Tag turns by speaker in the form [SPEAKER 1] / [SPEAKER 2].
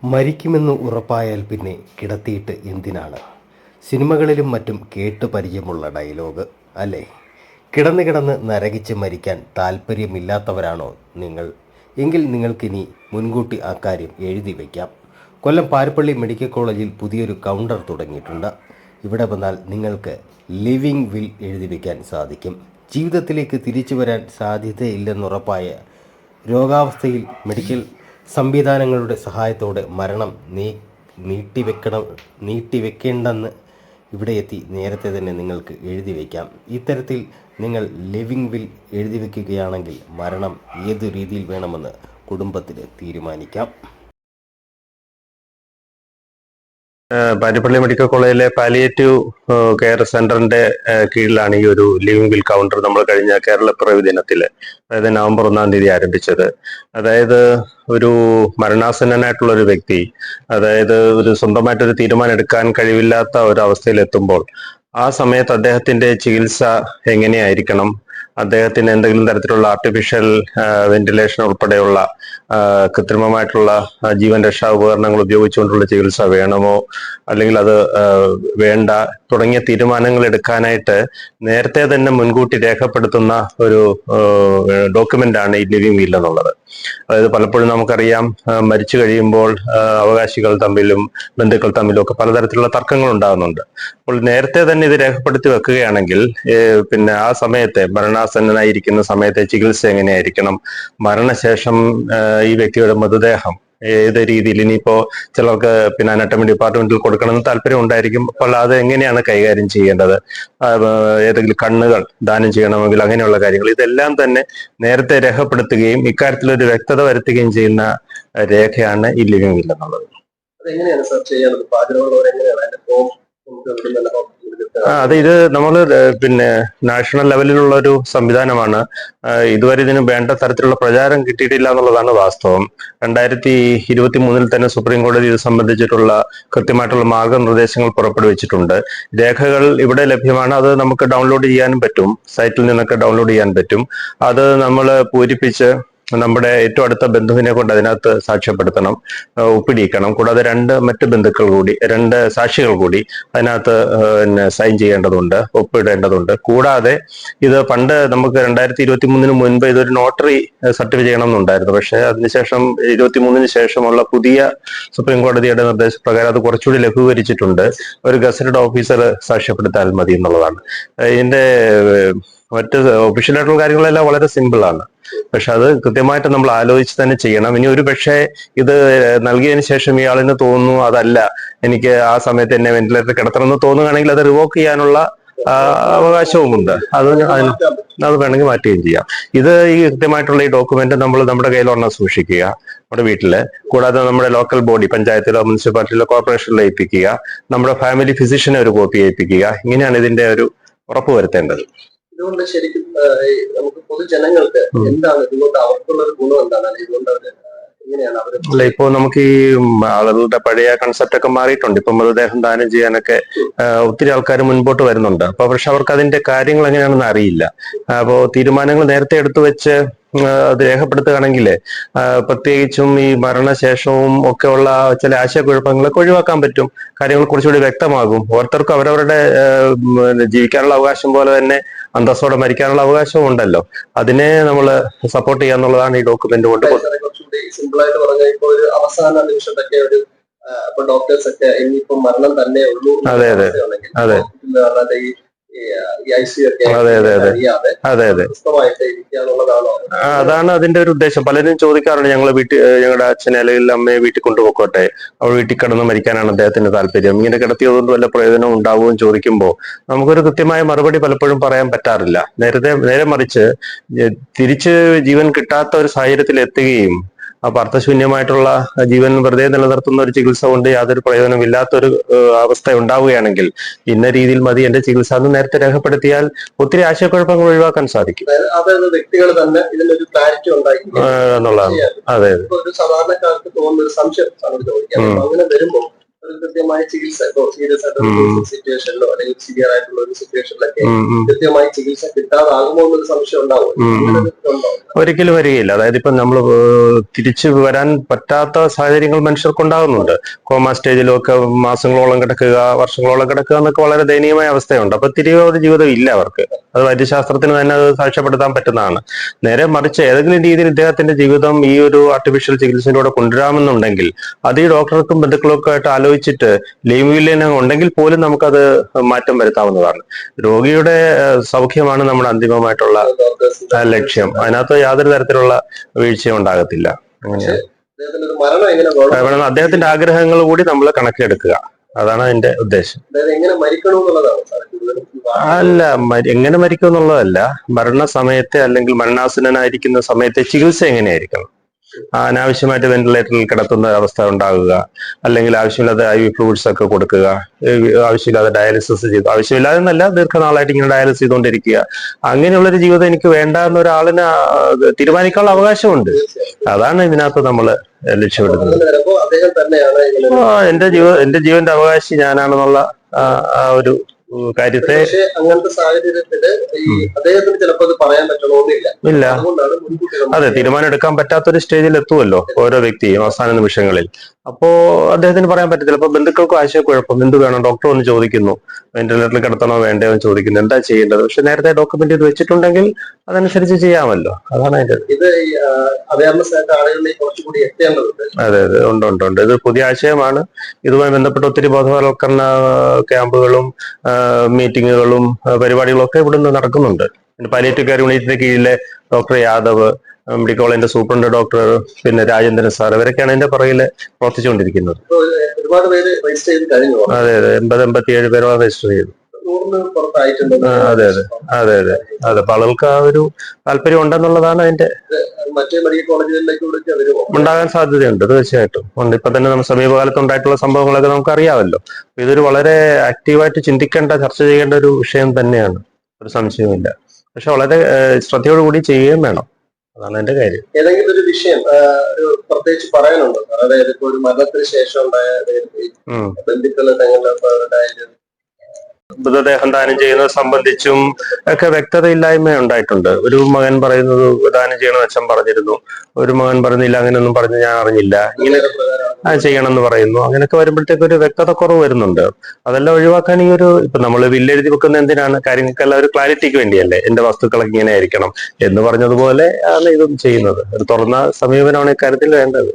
[SPEAKER 1] മരിക്കുമെന്ന് ഉറപ്പായാൽ പിന്നെ കിടത്തിയിട്ട് എന്തിനാണ്? സിനിമകളിലും മറ്റും കേട്ട് പരിചയമുള്ള ഡയലോഗ് അല്ലേ? കിടന്ന് കിടന്ന് നരകിച്ച് മരിക്കാൻ താല്പര്യമില്ലാത്തവരാണോ നിങ്ങൾ? എങ്കിൽ നിങ്ങൾക്കിനി മുൻകൂട്ടി അക്കാര്യം എഴുതി വയ്ക്കാം. കൊല്ലം പാരിപ്പള്ളി മെഡിക്കൽ കോളേജിൽ പുതിയൊരു കൗണ്ടർ തുടങ്ങിയിട്ടുണ്ട്. ഇവിടെ വന്നാൽ നിങ്ങൾക്ക് ലിവിങ് വിൽ എഴുതി വയ്ക്കാൻ സാധിക്കും. ജീവിതത്തിലേക്ക് തിരിച്ചു വരാൻ സാധ്യതയില്ലെന്നുറപ്പായ രോഗാവസ്ഥയിൽ മെഡിക്കൽ സംവിധാനങ്ങളുടെ സഹായത്തോടെ മരണം നീട്ടിവെക്കേണ്ടെന്ന് ഇവിടെ എത്തി നേരത്തെ തന്നെ നിങ്ങൾക്ക് എഴുതി വയ്ക്കാം. ഇത്തരത്തിൽ നിങ്ങൾ ലിവിങ് വിൽ എഴുതി വയ്ക്കുകയാണെങ്കിൽ മരണം ഏതു രീതിയിൽ വേണമെന്ന് കുടുംബത്തിന് തീരുമാനിക്കാം.
[SPEAKER 2] പാരിപ്പള്ളി മെഡിക്കൽ കോളേജിലെ പാലിയേറ്റീവ് കെയർ സെന്ററിന്റെ കീഴിലാണ് ഈ ഒരു ലിവിംഗ് വിൽ കൗണ്ടർ നമ്മൾ കഴിഞ്ഞ കേരളപ്പിറവി ദിനത്തിൽ, അതായത് നവംബർ 1-ാം തീയതി ആരംഭിച്ചത്. അതായത് ഒരു മരണാസന്നനായിട്ടുള്ള ഒരു വ്യക്തി, അതായത് ഒരു സ്വന്തമായിട്ടൊരു തീരുമാനം എടുക്കാൻ കഴിവില്ലാത്ത ഒരു അവസ്ഥയിൽ എത്തുമ്പോൾ ആ സമയത്ത് അദ്ദേഹത്തിന്റെ ചികിത്സ എങ്ങനെയായിരിക്കണം, അദ്ദേഹത്തിന് എന്തെങ്കിലും തരത്തിലുള്ള ആർട്ടിഫിഷ്യൽ വെന്റിലേഷൻ ഉൾപ്പെടെയുള്ള കൃത്രിമമായിട്ടുള്ള ജീവൻ രക്ഷാ ഉപകരണങ്ങൾ ഉപയോഗിച്ചുകൊണ്ടുള്ള ചികിത്സ വേണമോ അല്ലെങ്കിൽ അത് വേണ്ട തുടങ്ങിയ തീരുമാനങ്ങൾ എടുക്കാനായിട്ട് നേരത്തെ തന്നെ മുൻകൂട്ടി രേഖപ്പെടുത്തുന്ന ഒരു ഡോക്യുമെന്റ് ആണ് ഈ ലിവിംഗ് വിൽ എന്നുള്ളത്. അതായത് പലപ്പോഴും നമുക്കറിയാം, മരിച്ചു കഴിയുമ്പോൾ അവകാശികൾ തമ്മിലും ബന്ധുക്കൾ തമ്മിലും ഒക്കെ പലതരത്തിലുള്ള തർക്കങ്ങൾ ഉണ്ടാകുന്നുണ്ട്. അപ്പോൾ നേരത്തെ തന്നെ ഇത് രേഖപ്പെടുത്തി വെക്കുകയാണെങ്കിൽ പിന്നെ ആ സമയത്തെ മരണാസന്നനായിരിക്കുന്ന സമയത്തെ ചികിത്സ എങ്ങനെയായിരിക്കണം, മരണശേഷം ഈ വ്യക്തിയുടെ മൃതദേഹം ഏത് രീതിയിൽ, ഇനിയിപ്പോ ചിലർക്ക് പിന്നെ അനട്ടമി ഡിപ്പാർട്ട്മെന്റിൽ കൊടുക്കണമെന്ന് താല്പര്യം ഉണ്ടായിരിക്കും. അപ്പോൾ അത് എങ്ങനെയാണ് കൈകാര്യം ചെയ്യേണ്ടത്, ഏതെങ്കിലും കണ്ണുകൾ ദാനം ചെയ്യണമെങ്കിൽ അങ്ങനെയുള്ള കാര്യങ്ങൾ, ഇതെല്ലാം തന്നെ നേരത്തെ രേഖപ്പെടുത്തുകയും ഇക്കാര്യത്തിലൊരു വ്യക്തത വരുത്തുകയും ചെയ്യുന്ന രേഖയാണ് ഈ ലിവിംഗ് വിൽ എന്നുള്ളത്.
[SPEAKER 3] അതെങ്ങനെയാണ് സാർ ചെയ്യാനുള്ളത്?
[SPEAKER 2] അത് ഇത് നമ്മൾ പിന്നെ നാഷണൽ ലെവലിലുള്ള ഒരു സംവിധാനമാണ്. ഇതുവരെ ഇതിന് വേണ്ട തരത്തിലുള്ള പ്രചാരം കിട്ടിയിട്ടില്ല എന്നുള്ളതാണ് വാസ്തവം. 2023 തന്നെ സുപ്രീം കോടതി ഇത് സംബന്ധിച്ചിട്ടുള്ള കൃത്യമായിട്ടുള്ള മാർഗനിർദ്ദേശങ്ങൾ പുറപ്പെടുവിച്ചിട്ടുണ്ട്. രേഖകൾ ഇവിടെ ലഭ്യമാണ്. അത് നമുക്ക് ഡൗൺലോഡ് ചെയ്യാനും പറ്റും, സൈറ്റിൽ നിന്നൊക്കെ ഡൗൺലോഡ് ചെയ്യാൻ പറ്റും. അത് നമ്മൾ പൂരിപ്പിച്ച് നമ്മുടെ ഏറ്റവും അടുത്ത ബന്ധുവിനെ കൊണ്ട് അതിനകത്ത് സാക്ഷ്യപ്പെടുത്തണം, ഒപ്പിടിയിക്കണം. കൂടാതെ രണ്ട് സാക്ഷികൾ കൂടി അതിനകത്ത് സൈൻ ചെയ്യേണ്ടതുണ്ട്, ഒപ്പിടേണ്ടതുണ്ട്. കൂടാതെ ഇത് പണ്ട് നമുക്ക് 2023 മുൻപ് ഇതൊരു നോട്ടറി സർട്ടിഫൈ ചെയ്യണമെന്നുണ്ടായിരുന്നു. പക്ഷേ അതിനുശേഷം 23 ശേഷമുള്ള പുതിയ സുപ്രീം കോടതിയുടെ നിർദ്ദേശപ്രകാരം അത് കുറച്ചുകൂടി ലഘൂകരിച്ചിട്ടുണ്ട്. ഒരു ഗസറ്റഡ് ഓഫീസർ സാക്ഷ്യപ്പെടുത്താൽ മതി എന്നുള്ളതാണ്. ഇതിന്റെ മറ്റ് ഒഫീഷ്യലായിട്ടുള്ള കാര്യങ്ങളെല്ലാം വളരെ സിമ്പിൾ ആണ്. പക്ഷെ അത് കൃത്യമായിട്ട് നമ്മൾ ആലോചിച്ച് തന്നെ ചെയ്യണം. ഇനി ഒരു പക്ഷേ ഇത് നൽകിയതിനു ശേഷം ഇയാളിന് തോന്നുന്നു അതല്ല, എനിക്ക് ആ സമയത്ത് എന്നെ വെന്റിലേറ്ററിൽ കിടത്തണമെന്ന് തോന്നുകയാണെങ്കിൽ അത് റിവോക്ക് ചെയ്യാനുള്ള അവകാശവുമുണ്ട്. അത് വേണമെങ്കിൽ മാറ്റുകയും ചെയ്യാം. ഇത് ഈ കൃത്യമായിട്ടുള്ള ഈ ഡോക്യുമെന്റ് നമ്മൾ നമ്മുടെ കയ്യിലൊരെണ്ണം സൂക്ഷിക്കുക, നമ്മുടെ വീട്ടില്. കൂടാതെ നമ്മുടെ ലോക്കൽ ബോഡി, പഞ്ചായത്തിലോ മുനിസിപ്പാലിറ്റിയിലോ കോർപ്പറേഷനിലോ ഏൽപ്പിക്കുക, നമ്മുടെ ഫാമിലി ഫിസിഷ്യനെ ഒരു കോപ്പി ഏൽപ്പിക്കുക. ഇങ്ങനെയാണ് ഇതിന്റെ ഒരു ഉറപ്പ് വരുത്തേണ്ടത്.
[SPEAKER 3] ഇതുകൊണ്ട് ശരിക്കും നമുക്ക് പൊതുജനങ്ങൾക്ക് എന്താണ് ഇതുകൊണ്ട് അവർക്കുള്ള ഒരു ഗുണം എന്താണ്? ഇതുകൊണ്ട്
[SPEAKER 2] അല്ല, ഇപ്പോ നമുക്ക് ഈ ആളുകളുടെ പഴയ കൺസെപ്റ്റ് ഒക്കെ മാറിയിട്ടുണ്ട്. ഇപ്പൊ മൃതദേഹം ദാനം ചെയ്യാനൊക്കെ ഒത്തിരി ആൾക്കാർ മുൻപോട്ട് വരുന്നുണ്ട്. അപ്പൊ പക്ഷെ അവർക്ക് അതിന്റെ കാര്യങ്ങൾ എങ്ങനെയാണെന്ന് അറിയില്ല. അപ്പോ തീരുമാനങ്ങൾ നേരത്തെ എടുത്തു വെച്ച് അത് രേഖപ്പെടുത്തുകയാണെങ്കിൽ പ്രത്യേകിച്ചും ഈ മരണശേഷവും ഒക്കെ ഉള്ള ചില ആശയക്കുഴപ്പങ്ങളൊക്കെ ഒഴിവാക്കാൻ പറ്റും. കാര്യങ്ങൾ കുറച്ചുകൂടി വ്യക്തമാകും. ഓരോരുത്തർക്കും അവരവരുടെ ജീവിക്കാനുള്ള അവകാശം പോലെ തന്നെ അന്തസ്സോടെ മരിക്കാനുള്ള അവകാശവും ഉണ്ടല്ലോ. അതിനെ നമ്മൾ സപ്പോർട്ട് ചെയ്യാന്നുള്ളതാണ് ഈ ഡോക്യുമെന്റ് കൊണ്ട്.
[SPEAKER 3] സിമ്പിൾ ആയിട്ട് പറഞ്ഞാൽ ഇപ്പൊ ഒരു അവസാന നിമിഷത്തൊക്കെ ഒരു ഇപ്പൊ ഡോക്ടേഴ്സ് ഒക്കെ ഇനിയിപ്പോ മരണം തന്നെ ഉള്ളൂ.
[SPEAKER 2] അതെ അതെ അതെ അതാണ് അതിന്റെ ഒരു ഉദ്ദേശം. പലരും ചോദിക്കാറുണ്ട്, ഞങ്ങളുടെ അച്ഛനെ അല്ലെങ്കിൽ അമ്മയെ വീട്ടിൽ കൊണ്ടുപോയിക്കോട്ടെ, അവൾ വീട്ടിൽ കിടന്ന് മരിക്കാനാണ് അദ്ദേഹത്തിന് താല്പര്യം, ഇങ്ങനെ കിടത്തിയതുകൊണ്ട് വല്ല പ്രയോജനം ഉണ്ടാവുകയും ചോദിക്കുമ്പോൾ നമുക്കൊരു കൃത്യമായ മറുപടി പലപ്പോഴും പറയാൻ പറ്റാറില്ല. നേരെ മറിച്ച് തിരിച്ച് ജീവൻ കിട്ടാത്ത ഒരു സാഹചര്യത്തിൽ എത്തുകയും അപ്പൊ അർത്ഥശൂന്യമായിട്ടുള്ള ജീവൻ വെറുതെ നിലനിർത്തുന്ന ഒരു ചികിത്സ കൊണ്ട് യാതൊരു പ്രയോജനമില്ലാത്തൊരു അവസ്ഥ ഉണ്ടാവുകയാണെങ്കിൽ ഇന്ന രീതിയിൽ മതി എന്റെ ചികിത്സ എന്ന് നേരത്തെ രേഖപ്പെടുത്തിയാൽ ഒത്തിരി ആശയക്കുഴപ്പങ്ങൾ ഒഴിവാക്കാൻ സാധിക്കും
[SPEAKER 3] വ്യക്തികൾ തന്നെ ഇതിനൊരു ക്ലാരിറ്റി
[SPEAKER 2] എന്നുള്ളതാണ്. അതെ,
[SPEAKER 3] ഒരു സാധാരണക്കാർക്ക് തോന്നുന്ന ഒരു സംശയം അങ്ങനെ വരുമ്പോൾ കൃത്യമായ ചികിത്സ ഇപ്പൊ സീരിയസ് ആയിട്ടുള്ള സിറ്റുവേഷനിലോ അല്ലെങ്കിൽ സിവിയർ ആയിട്ടുള്ള ഒരു സിറ്റുവേഷനിലൊക്കെ കൃത്യമായ ചികിത്സ കിട്ടാതാകുമോ എന്നൊരു സംശയം ഉണ്ടാവും.
[SPEAKER 2] ഒരിക്കലും വരികയില്ല. അതായത് ഇപ്പൊ നമ്മൾ തിരിച്ചു വരാൻ പറ്റാത്ത സാഹചര്യങ്ങൾ മനുഷ്യർക്ക് ഉണ്ടാകുന്നുണ്ട്. കോമ സ്റ്റേജിലൊക്കെ മാസങ്ങളോളം കിടക്കുക, വർഷങ്ങളോളം കിടക്കുക എന്നൊക്കെ വളരെ ദയനീയമായ അവസ്ഥയുണ്ട്. അപ്പൊ തിരികെ ഒരു ജീവിതം ഇല്ല അവർക്ക്. അത് വൈദ്യശാസ്ത്രത്തിന് തന്നെ അത് സാക്ഷ്യപ്പെടുത്താൻ പറ്റുന്നതാണ്. നേരെ മറിച്ച് ഏതെങ്കിലും രീതിയിൽ ഇദ്ദേഹത്തിന്റെ ജീവിതം ഈ ഒരു ആർട്ടിഫിഷ്യൽ ചികിത്സയിലൂടെ കൊണ്ടുവരാമെന്നുണ്ടെങ്കിൽ അത് ഈ ഡോക്ടർക്കും ബന്ധുക്കളൊക്കെ ആയിട്ട് ആലോചിച്ചിട്ട് ലീവില്യനം ഉണ്ടെങ്കിൽ പോലും നമുക്കത് മാറ്റം വരുത്താവുന്നതാണ്. രോഗിയുടെ സൗഖ്യമാണ് നമ്മുടെ അന്തിമമായിട്ടുള്ള ലക്ഷ്യം. അതിനകത്ത് യാതൊരു തരത്തിലുള്ള വീഴ്ചയും ഉണ്ടാകത്തില്ല. അദ്ദേഹത്തിന്റെ ആഗ്രഹങ്ങൾ കൂടി നമ്മൾ കണക്കിലെടുക്കുക. അതാണ് അതിന്റെ ഉദ്ദേശം. അല്ല, എങ്ങനെ മരിക്കും എന്നുള്ളതല്ല, മരണസമയത്തെ അല്ലെങ്കിൽ മരണാസന്നനായിരിക്കുന്ന സമയത്തെ ചികിത്സ എങ്ങനെയായിരിക്കണം. അനാവശ്യമായിട്ട് വെന്റിലേറ്ററിൽ കിടത്തുന്ന അവസ്ഥ ഉണ്ടാകുക, അല്ലെങ്കിൽ ആവശ്യമില്ലാതെ IV ഫ്ലൂയിഡ്സ് ഒക്കെ കൊടുക്കുക, ആവശ്യമില്ലാതെ ഡയാലിസിസ് ചെയ്ത്, ആവശ്യമില്ലാതെ എന്നല്ല, ദീർഘനാളായിട്ട് ഇങ്ങനെ ഡയാലിസിസ് ചെയ്തുകൊണ്ടിരിക്കുക, അങ്ങനെയുള്ളൊരു ജീവിതം എനിക്ക് വേണ്ട എന്നൊരാളിന് തീരുമാനിക്കാനുള്ള അവകാശമുണ്ട്. അതാണ് ഇതിനകത്ത് നമ്മൾ ലക്ഷ്യമിടുന്നത്. എന്റെ ജീവന്റെ അവകാശി ഞാനാണെന്നുള്ള ആ ഒരു കാര്യത്തെ
[SPEAKER 3] അങ്ങനത്തെ സാഹചര്യത്തില് അദ്ദേഹത്തിന് ചിലപ്പോൾ അത് പറയാൻ പറ്റണമെന്നില്ല.
[SPEAKER 2] ഇല്ല, അതെ, തീരുമാനം എടുക്കാൻ പറ്റാത്തൊരു സ്റ്റേജിൽ എത്തുമല്ലോ ഓരോ വ്യക്തിയും അവസാന നിമിഷങ്ങളിൽ. അപ്പോ അദ്ദേഹത്തിന് പറയാൻ പറ്റത്തില്ല. അപ്പൊ ബന്ധുക്കൾക്കും ആശയക്കുഴപ്പം, എന്ത് വേണം, ഡോക്ടർ ഒന്ന് ചോദിക്കുന്നു, വെന്റിലേറ്ററിൽ കിടത്തണോ വേണ്ടയോ എന്ന് ചോദിക്കുന്നു, എന്താ ചെയ്യേണ്ടത്. പക്ഷെ നേരത്തെ ഡോക്യുമെന്റ് ചെയ്ത് വെച്ചിട്ടുണ്ടെങ്കിൽ അതനുസരിച്ച് ചെയ്യാമല്ലോ. അതാണ് അതിന്റെ
[SPEAKER 3] ഇത് അവയർനെസ് ആയിട്ട് ആളുകളിലേക്ക് കുറച്ചുകൂടി എത്തേണ്ടതുണ്ട്.
[SPEAKER 2] അതെ, ഉണ്ട്. ഇത് പുതിയ ആശയമാണ്. ഇതുമായി ബന്ധപ്പെട്ട ഒത്തിരി ബോധവൽക്കരണ ക്യാമ്പുകളും മീറ്റിങ്ങുകളും പരിപാടികളും ഒക്കെ ഇവിടുന്ന് നടക്കുന്നുണ്ട്. പാലിയേറ്റീവ് കെയർ യൂണിറ്റിന്റെ കീഴിലെ ഡോക്ടർ യാദവ്, മെഡിക്കൽ കോളേജിന്റെ സൂപ്രണ്ട് ഡോക്ടർ, പിന്നെ രാജേന്ദ്രൻ സാർ, ഇവരൊക്കെയാണ് ഇതിന്റെ പുറകിൽ പ്രവർത്തിച്ചുകൊണ്ടിരിക്കുന്നത്.
[SPEAKER 3] ഒരുപാട് പേര് രജിസ്റ്റർ ചെയ്ത് കഴിഞ്ഞു.
[SPEAKER 2] അതെ, 87 പേരോളം രജിസ്റ്റർ ചെയ്തു. അതെ. അപ്പൊ ആളുകൾക്ക് ആ ഒരു താല്പര്യം ഉണ്ടെന്നുള്ളതാണ് അതിന്റെ.
[SPEAKER 3] മറ്റേ മെഡിക്കൽ കോളേജുകളിലേക്ക്
[SPEAKER 2] ഉണ്ടാകാൻ സാധ്യതയുണ്ട്, തീർച്ചയായിട്ടും ഉണ്ട്. ഇപ്പൊ തന്നെ നമ്മൾ സമീപകാലത്ത് ഉണ്ടായിട്ടുള്ള സംഭവങ്ങളൊക്കെ നമുക്ക് അറിയാമല്ലോ. ഇതൊരു വളരെ ആക്റ്റീവായിട്ട് ചിന്തിക്കേണ്ട, ചർച്ച ചെയ്യേണ്ട ഒരു വിഷയം തന്നെയാണ്, ഒരു സംശയവുമില്ല. പക്ഷെ വളരെ ശ്രദ്ധയോടുകൂടി ചെയ്യുകയും വേണം. അതാണ് എന്റെ കാര്യം.
[SPEAKER 3] ഏതെങ്കിലും ഒരു വിഷയം പ്രത്യേകിച്ച് പറയാനുണ്ടോ? അതായത് ഇപ്പൊ ഒരു മരണത്തിന് ശേഷം ഉണ്ടായ ബന്ധുക്കള് തങ്ങളുടെ
[SPEAKER 2] മൃതദേഹം ദാനം ചെയ്യുന്നത് സംബന്ധിച്ചും ഒക്കെ വ്യക്തതയില്ലായ്മ ഉണ്ടായിട്ടുണ്ട്. ഒരു മകൻ പറയുന്നത് ദാനം ചെയ്യണമെന്ന് അച്ഛൻ പറഞ്ഞിരുന്നു, ഒരു മകൻ പറയുന്നില്ല, അങ്ങനെയൊന്നും പറഞ്ഞ് ഞാൻ അറിഞ്ഞില്ല, ഇങ്ങനെ ചെയ്യണം എന്ന് പറയുന്നു. അങ്ങനെയൊക്കെ വരുമ്പോഴത്തേക്ക് ഒരു വ്യക്തത കുറവ് വരുന്നുണ്ട്. അതെല്ലാം ഒഴിവാക്കാൻ ഈ ഒരു ഇപ്പൊ നമ്മൾ വില്ലെഴുതി വെക്കുന്ന എന്തിനാണ്? കാര്യങ്ങൾക്കെല്ലാം ഒരു ക്ലാരിറ്റിക്ക് വേണ്ടിയല്ലേ. എന്റെ വസ്തുക്കളൊക്കെ ഇങ്ങനെ ആയിരിക്കണം എന്ന് പറഞ്ഞതുപോലെ ആണ് ഇതും ചെയ്യുന്നത്. ഒരു തുറന്ന സമീപനമാണ് ഇക്കാര്യത്തിൽ വേണ്ടത്.